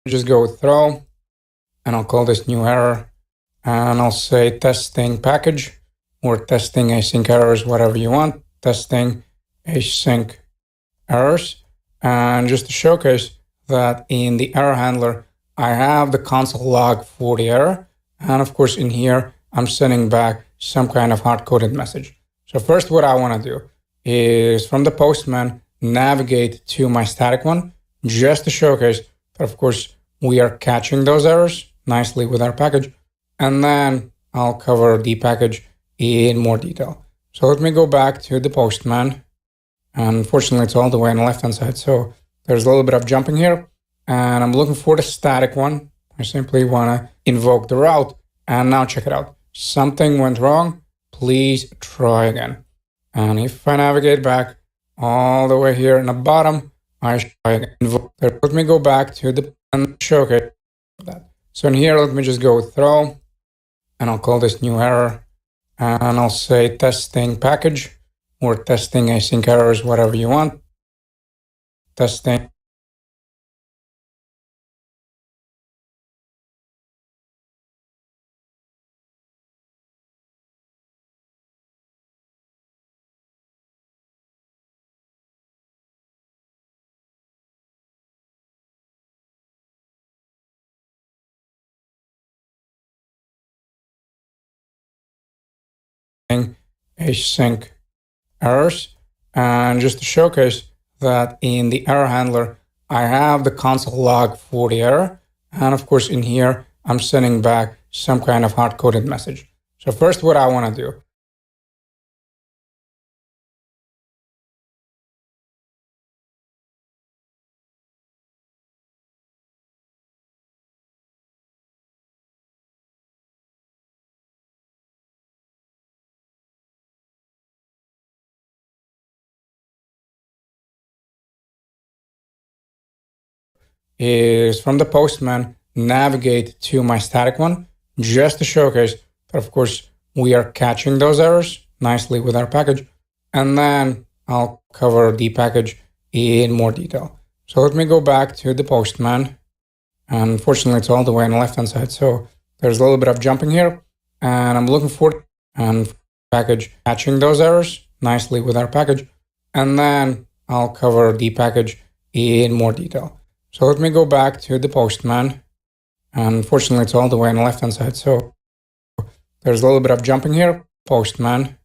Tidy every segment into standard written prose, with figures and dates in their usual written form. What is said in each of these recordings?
just go with throw, and I'll call this new error, and I'll say testing package or testing async errors, whatever you want, testing async errors. And just to showcase that in the error handler, I have the console log for the error. And of course, in here, I'm sending back some kind of hard-coded message. So first, what I want to do is from the Postman, navigate to my static one, just to showcase that, of course, we are catching those errors nicely with our package. And then I'll cover the package in more detail. So let me go back to the Postman. Unfortunately, it's all the way on the left-hand side. So there's a little bit of jumping here. And I'm looking for the static one. I simply want to invoke the route. And now check it out. Something went wrong. Please try again. And if I navigate back all the way here in the bottom, I try again. Let me go back to the showcase that. So in here, let me just go with throw, and I'll call this new error, and I'll say testing package or testing async errors, whatever you want. Testing. Async errors. And just to showcase that in the error handler, I have the console log for the error. And of course, in here, I'm sending back some kind of hard-coded message. So first, what I want to do is from the Postman, navigate to my static one, just to showcase that, of course, we are catching those errors nicely with our package. And then I'll cover the package in more detail. So let me go back to the Postman. Unfortunately, it's all the way on the left-hand side. So there's a little bit of jumping here. And I'm looking for and package catching those errors nicely with our package. And then I'll cover the package in more detail. So let me go back to the Postman. Unfortunately, it's all the way on the left-hand side. So there's a little bit of jumping here. Postman.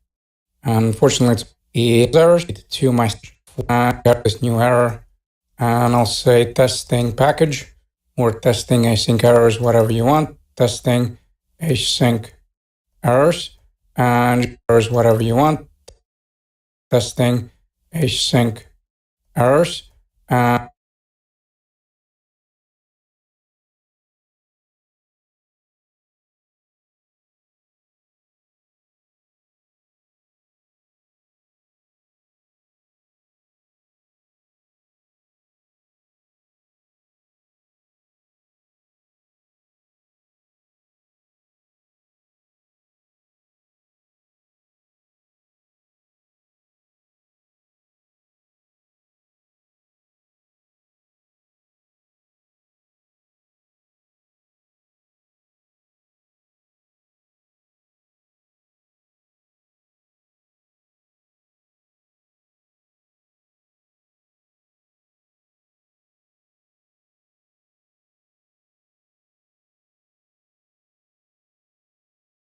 Unfortunately, it's errors to my got this new error. And I'll say testing package or testing async errors, whatever you want. Testing async errors and errors, whatever you want. Testing async errors.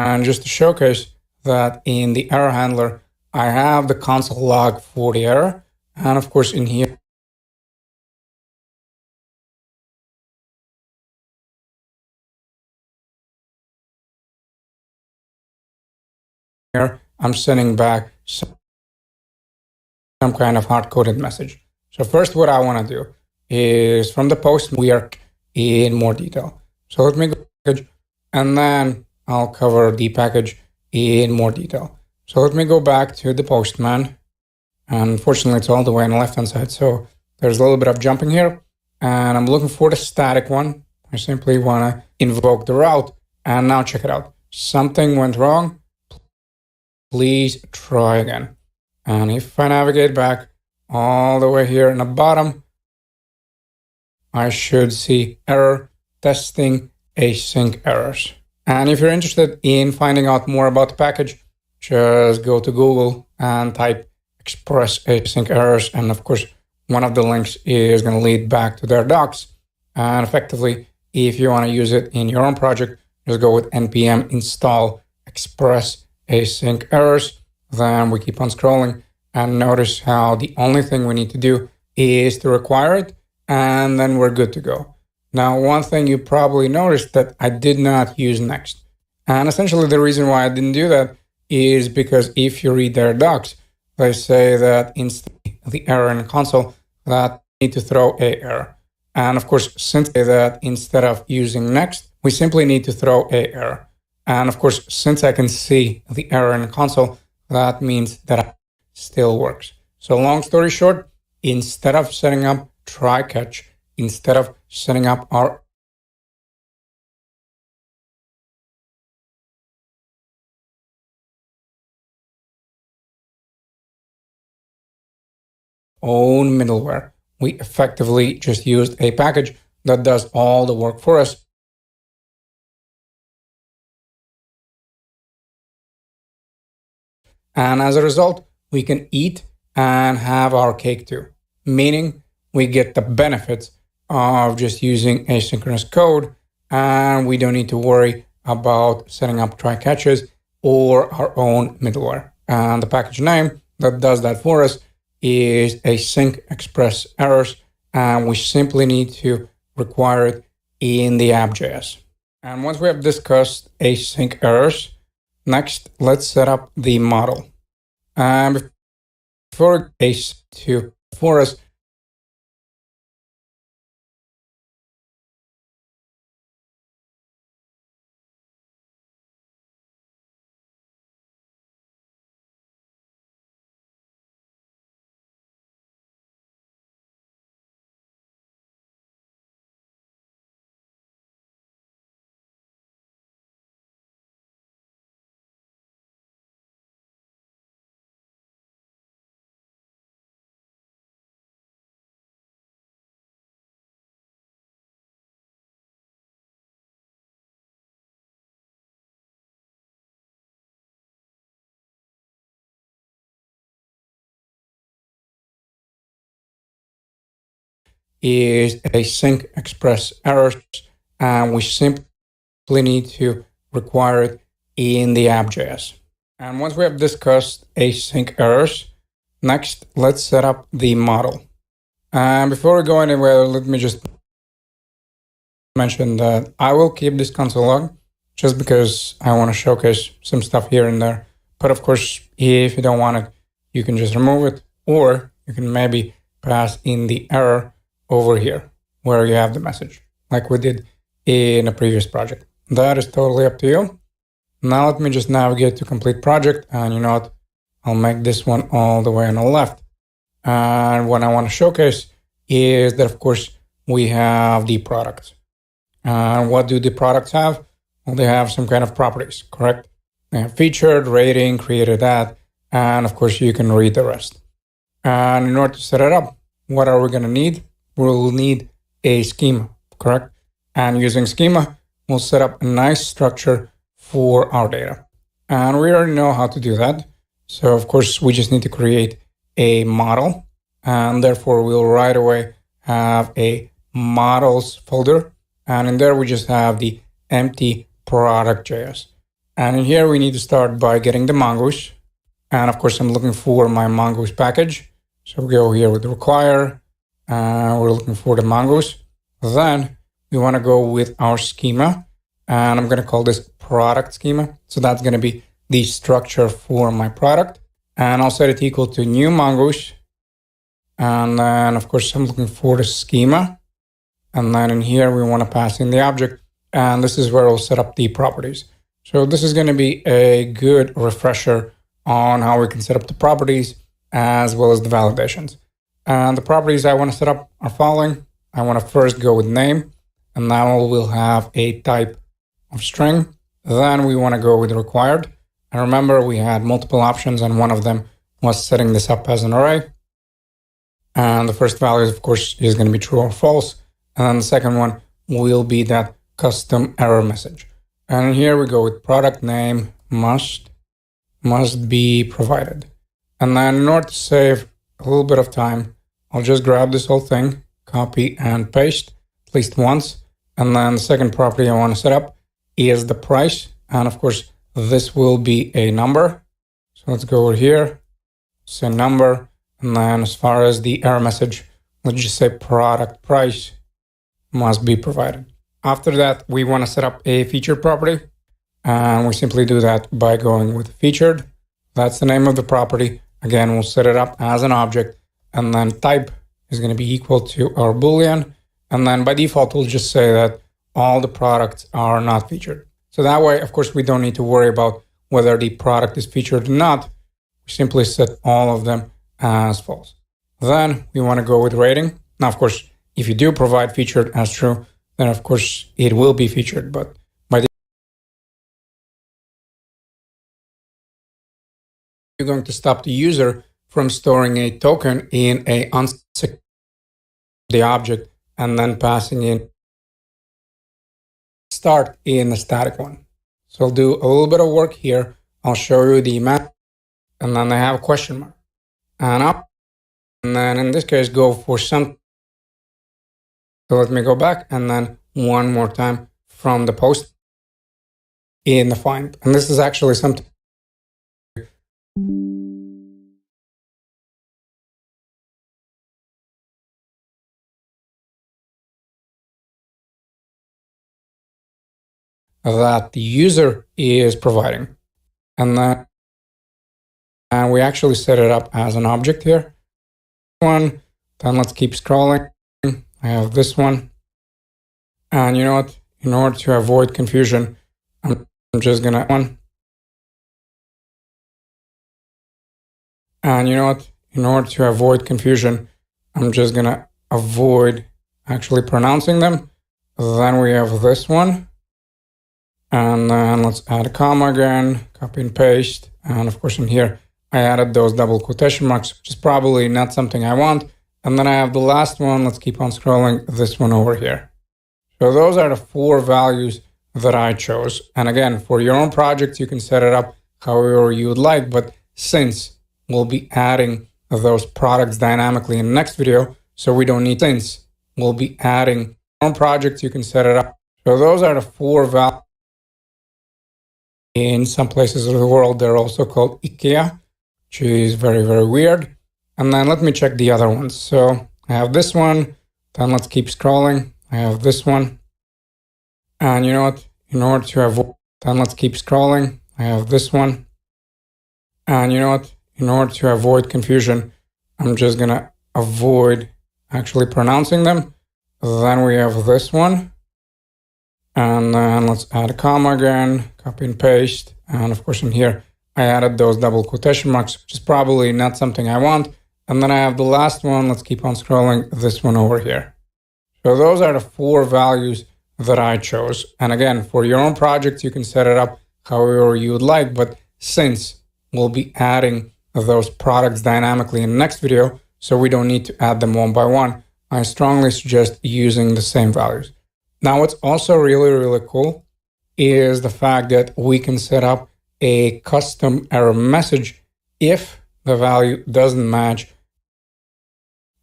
And just to showcase that in the error handler, I have the console log for the error. And of course, in here, I'm sending back some kind of hard-coded message. So first, what I want to do is from the post, we are in more detail. So let me go, and then I'll cover the package in more detail. So let me go back to the Postman. Unfortunately, it's all the way on the left-hand side. So there's a little bit of jumping here. And I'm looking for the static one. I simply want to invoke the route. And now check it out. Something went wrong. Please try again. And if I navigate back all the way here in the bottom, I should see error testing async errors. And if you're interested in finding out more about the package, just go to Google and type express async errors. And of course, one of the links is going to lead back to their docs. And effectively, if you want to use it in your own project, just go with npm install express async errors. Then we keep on scrolling and notice how the only thing we need to do is to require it, and then we're good to go. Now, one thing you probably noticed that I did not use next. And essentially the reason why I didn't do that is because if you read their docs, they say that instead of the error in the console, that we need to throw a error. And of course, since that instead of using next, we simply need to throw a error. And of course, since I can see the error in the console, that means that it still works. So long story short, instead of setting up try catch, instead of setting up our own middleware, we effectively just used a package that does all the work for us. And as a result, we can eat and have our cake too, meaning we get the benefits of just using asynchronous code, and we don't need to worry about setting up try catches or our own middleware. And the package name that does that for us is async express errors, and we simply need to require it in the app.js. And once we have discussed async errors, next let's set up the model. And before to for us, is async express errors, and we simply need to require it in the app.js. And once we have discussed async errors, next let's set up the model. And before we go anywhere, let me just mention that I will keep this console log just because I want to showcase some stuff here and there. But of course, if you don't want it, you can just remove it, or you can maybe pass in the error over here where you have the message, like we did in a previous project. That is totally up to you. Now let me just navigate to complete project, and you know what? I'll make this one all the way on the left. And what I want to showcase is that, of course, we have the products. And what do the products have? Well, they have some kind of properties, correct? They have featured, rating, created ad, and of course, you can read the rest. And in order to set it up, what are we going to need? We'll need a schema, correct? And using schema, we'll set up a nice structure for our data. And we already know how to do that. So of course, we just need to create a model, and therefore we'll right away have a models folder. And in there, we just have the empty product.js. And in here, we need to start by getting the Mongoose. And of course, I'm looking for my Mongoose package. So we go here with require. We're looking for the Mongoose. Then we want to go with our schema. And I'm going to call this product schema. So that's going to be the structure for my product. And I'll set it equal to new Mongoose. And then, of course, I'm looking for the schema. And then in here, we want to pass in the object. And this is where we'll set up the properties. So this is going to be a good refresher on how we can set up the properties as well as the validations. And the properties I want to set up are following. I want to first go with name. And now we'll have a type of string. Then we want to go with required. And remember, we had multiple options, and one of them was setting this up as an array. And the first value, of course, is going to be true or false. And then the second one will be that custom error message. And here we go with product name must be provided. And then in order to save a little bit of time, I'll just grab this whole thing, copy and paste at least once. And then the second property I want to set up is the price. And of course, this will be a number. So let's go over here, say number. And then as far as the error message, let's just say product price must be provided. After that, we want to set up a featured property. And we simply do that by going with featured. That's the name of the property. Again, we'll set it up as an object. And then type is going to be equal to our Boolean. And then by default, we'll just say that all the products are not featured. So that way, of course, we don't need to worry about whether the product is featured or not. We simply set all of them as false. Then we want to go with rating. Now, of course, if you do provide featured as true, then of course it will be featured. But by you're going to stop the user from storing a token in a unsecured the object and then passing in start in the static one. So I'll do a little bit of work here. I'll show you the map, and then I have a question mark and up, and then in this case go for some. So let me go back and then one more time from the post in the find, and this is actually something that the user is providing. And then we actually set it up as an object here. One, then let's keep scrolling. I have this one. And you know what? In order to avoid confusion, I'm just gonna one. And you know what? In order to avoid confusion, I'm just gonna avoid actually pronouncing them. Then we have this one. And then let's add a comma again, copy and paste. And of course in here, I added those double quotation marks, which is probably not something I want. And then I have the last one. Let's keep on scrolling, this one over here. So those are the 4 values that I chose. And again, for your own project, you can set it up however you would like. But since we'll be adding those products dynamically in the next video, so we don't need since we'll be adding your own project, you can set it up. So those are the 4 values. In some places of the world, they're also called IKEA, which is very, very weird. And then let me check the other ones. So I have this one. Then let's keep scrolling. I have this one. And you know what? In order to avoid, then let's keep scrolling. I have this one. And you know what? In order to avoid confusion, I'm just going to avoid actually pronouncing them. Then we have this one. And then let's add a comma again, copy and paste. And of course in here, I added those double quotation marks, which is probably not something I want. And then I have the last one. Let's keep on scrolling, this one over here. So those are the 4 values that I chose. And again, for your own project, you can set it up however you would like. But since we'll be adding those products dynamically in the next video, so we don't need to add them one by one, I strongly suggest using the same values. Now, what's also really, really cool is the fact that we can set up a custom error message if the value doesn't match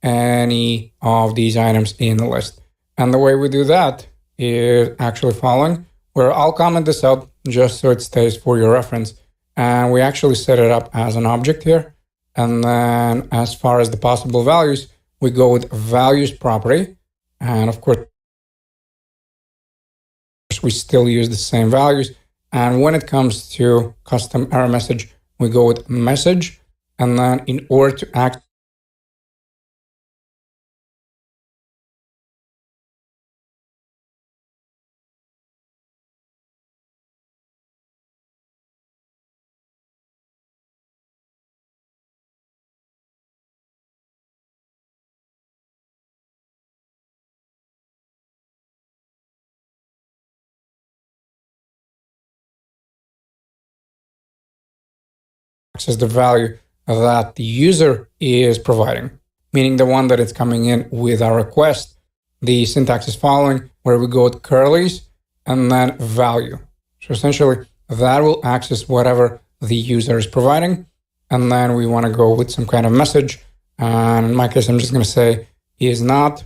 any of these items in the list. And the way we do that is actually following, where I'll comment this out just so it stays for your reference. And we actually set it up as an object here. And then as far as the possible values, we go with values property. And of course, we still use the same values. And when it comes to custom error message, we go with message. And then in order to access the value that the user is providing, meaning the one that is coming in with our request. the syntax is following, where we go with curlies and then value. So essentially, that will access whatever the user is providing. And then we want to go with some kind of message. And in my case, I'm just going to say is not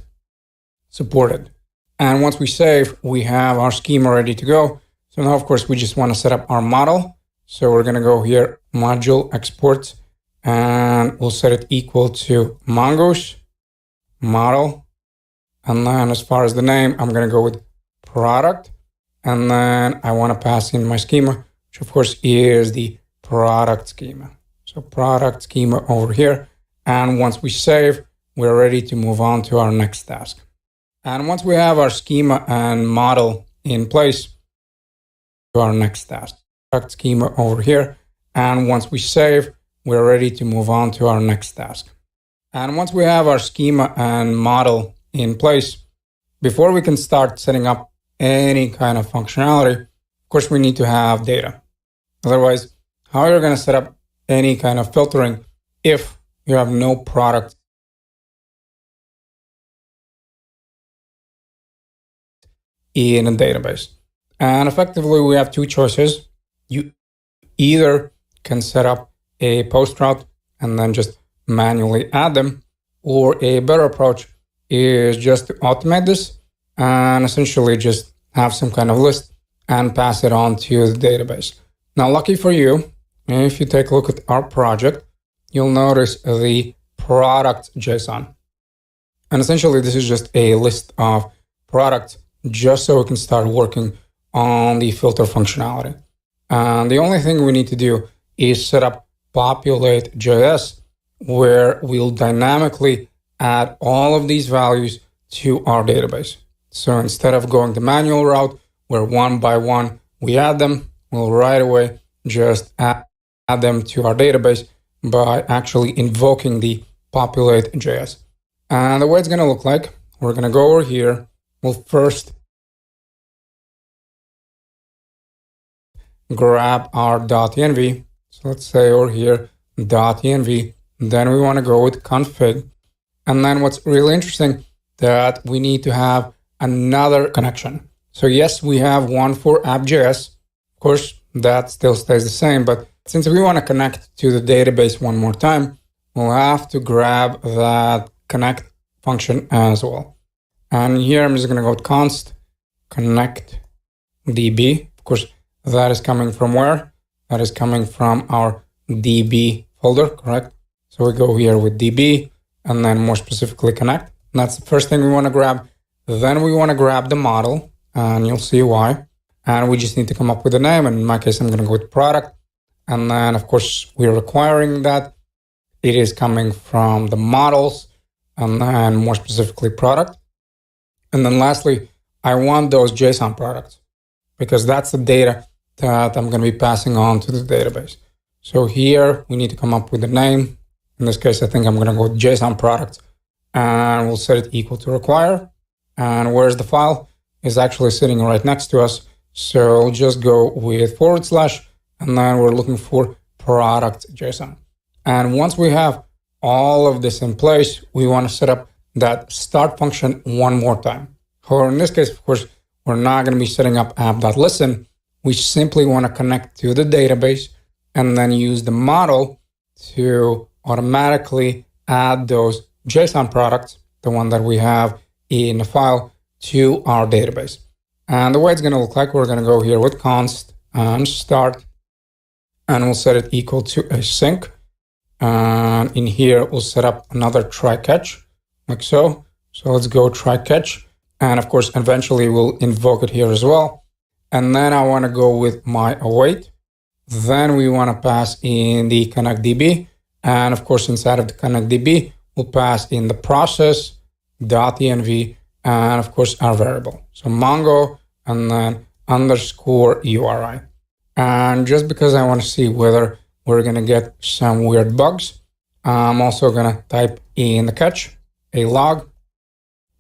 supported. And once we save, we have our schema ready to go. So now, of course, we just want to set up our model. So we're going to go here, module export, and we'll set it equal to Mongoose model. And then as far as the name, I'm going to go with product. And then I want to pass in my schema, which of course is the product schema. So product schema over here. And once we save, we're ready to move on to our next task. And once we have our schema and model in place, to our next task. Product schema over here. And once we save, we're ready to move on to our next task. And once we have our schema and model in place, before we can start setting up any kind of functionality, of course, we need to have data. Otherwise, how are you going to set up any kind of filtering if you have no product in a database? And effectively, we have two choices. You either can set up a post route and then just manually add them, or a better approach is just to automate this and essentially just have some kind of list and pass it on to the database. Now, lucky for you, if you take a look at our project, you'll notice the product JSON. And essentially, this is just a list of products just so we can start working on the filter functionality. And the only thing we need to do is set up populate.js, where we'll dynamically add all of these values to our database. So instead of going the manual route, where one by one we add them, we'll right away just add them to our database by actually invoking the populate.js. And the way it's going to look like, we're going to go over here. We'll first grab our .env. So let's say over here, .env. Then we want to go with config. And then what's really interesting, that we need to have another connection. So yes, we have one for app.js. Of course, that still stays the same. But since we want to connect to the database one more time, we'll have to grab that connect function as well. And here I'm just going to go with const connect db. Of course, that is coming from where? That is coming from our db folder, correct? So we go here with db and then more specifically connect. And that's the first thing we want to grab. Then we want to grab the model, and you'll see why. And we just need to come up with a name. And in my case, I'm going to go with product. And then, of course, we're requiring that it is coming from the models and then more specifically product. And then lastly, I want those JSON products because that's the data that I'm going to be passing on to the database. So here we need to come up with a name. In this case, I think I'm going to go with JSON product, and we'll set it equal to require. And where's the file? Is actually sitting right next to us. So we'll just go with /, and then we're looking for product JSON. And once we have all of this in place, we want to set up that start function one more time. Or in this case, of course, we're not going to be setting up app.listen. We simply want to connect to the database and then use the model to automatically add those JSON products, the one that we have in the file, to our database. And the way it's going to look like, we're going to go here with const and start, and we'll set it equal to async. And in here, we'll set up another try catch, like so. So let's go try catch. And of course, eventually we'll invoke it here as well. And then I want to go with my await. Then we want to pass in the connectdb. And of course, inside of the connectdb, we'll pass in the process, .env, and of course, our variable. So Mongo, and then underscore URI. And just because I want to see whether we're going to get some weird bugs, I'm also going to type in the catch, a log.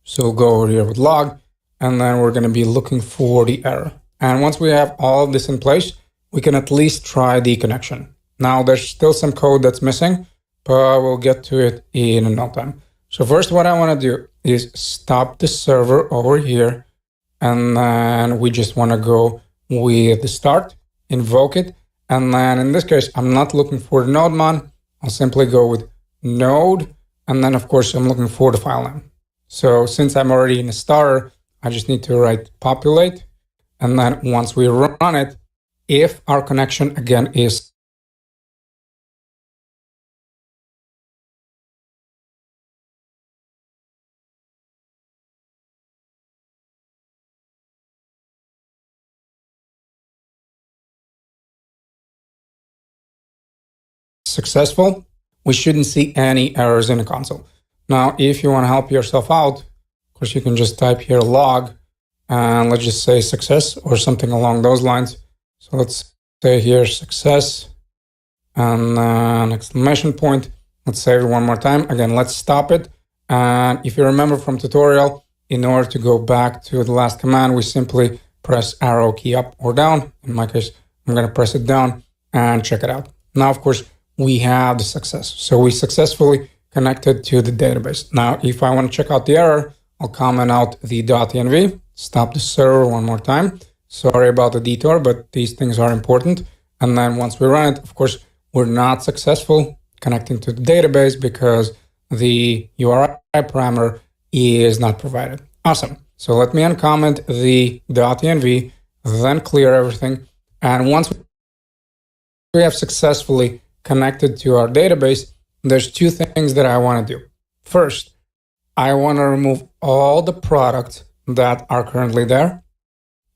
So we'll go over here with log, and then we're going to be looking for the error. And once we have all of this in place, we can at least try the connection. Now, there's still some code that's missing, but we'll get to it in no time. So first, what I want to do is stop the server over here. And then we just want to go with the start, invoke it. And then in this case, I'm not looking for the node mon. I'll simply go with node. And then, of course, I'm looking for the file name. So since I'm already in a starter, I just need to write populate. And then once we run it, if our connection again is successful, we shouldn't see any errors in the console. Now, if you want to help yourself out, of course, you can just type here log and let's just say success or something along those lines. So let's say here success and an exclamation point. Let's save it one more time. Again, let's stop it. And if you remember from tutorial, in order to go back to the last command, we simply press arrow key up or down. In my case, I'm going to press it down and check it out. Now, of course, we have the success. So we successfully connected to the database. Now, if I want to check out the error, I'll comment out the .env, stop the server one more time. Sorry about the detour, but these things are important. And then once we run it, of course, we're not successful connecting to the database because the URI parameter is not provided. Awesome. So let me uncomment the .env, then clear everything. And once we have successfully connected to our database, there's two things that I want to do. First, I want to remove all the products that are currently there.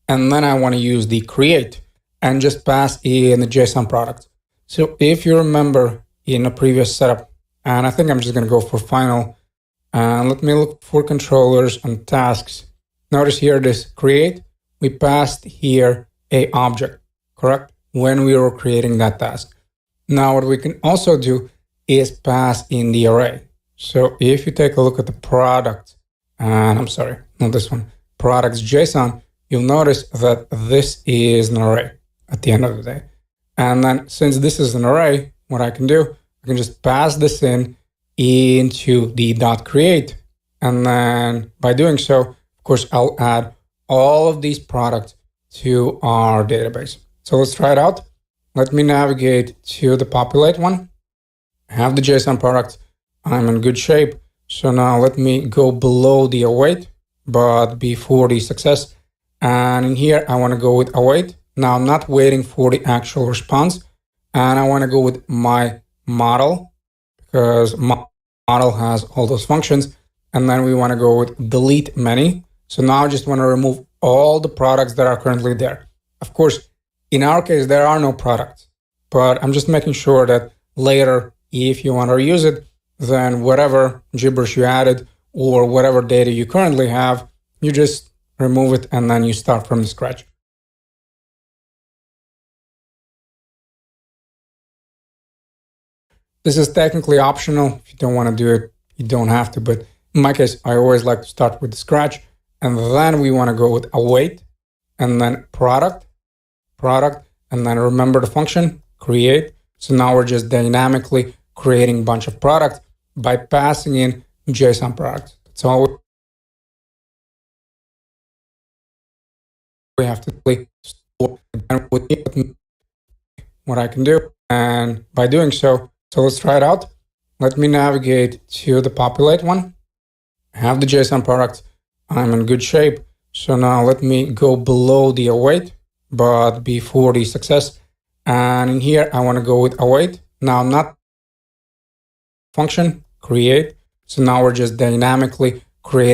And then I want to use the create and just pass in the JSON product. So if you remember in a previous setup, and I think I'm just going to go for final, and let me look for controllers and tasks. Notice here this create, we passed here a object, correct? When we were creating that task. Now, what we can also do is pass in the array. So if you take a look at the product, and I'm sorry, not this one, products JSON, you'll notice that this is an array at the end of the day. And then since this is an array, what I can do, I can just pass this in into the .create. And then by doing so, of course, I'll add all of these products to our database. So let's try it out. Let me navigate to the populate one. I have the JSON product. I'm in good shape. So now let me go below the await, but before the success. And in here, I want to go with await. Now I'm not waiting for the actual response. And I want to go with my model because my model has all those functions. And then we want to go with delete many. So now I just want to remove all the products that are currently there. Of course, in our case, there are no products, but I'm just making sure that later, if you want to reuse it, then whatever gibberish you added or whatever data you currently have, you just remove it and then you start from the scratch. This is technically optional. If you don't want to do it, you don't have to. But in my case, I always like to start with the scratch. And then we want to go with await and then product, and then remember the function, create. So now we're just dynamically creating a bunch of products by passing in JSON products. That's all we have to play what I can do. And by doing so, let's try it out. Let me navigate to the populate one. I have the JSON product. I'm in good shape. So now let me go below the await, but before the success. And in here, I want to go with await. Now I'm not function, create. So now we're just dynamically creating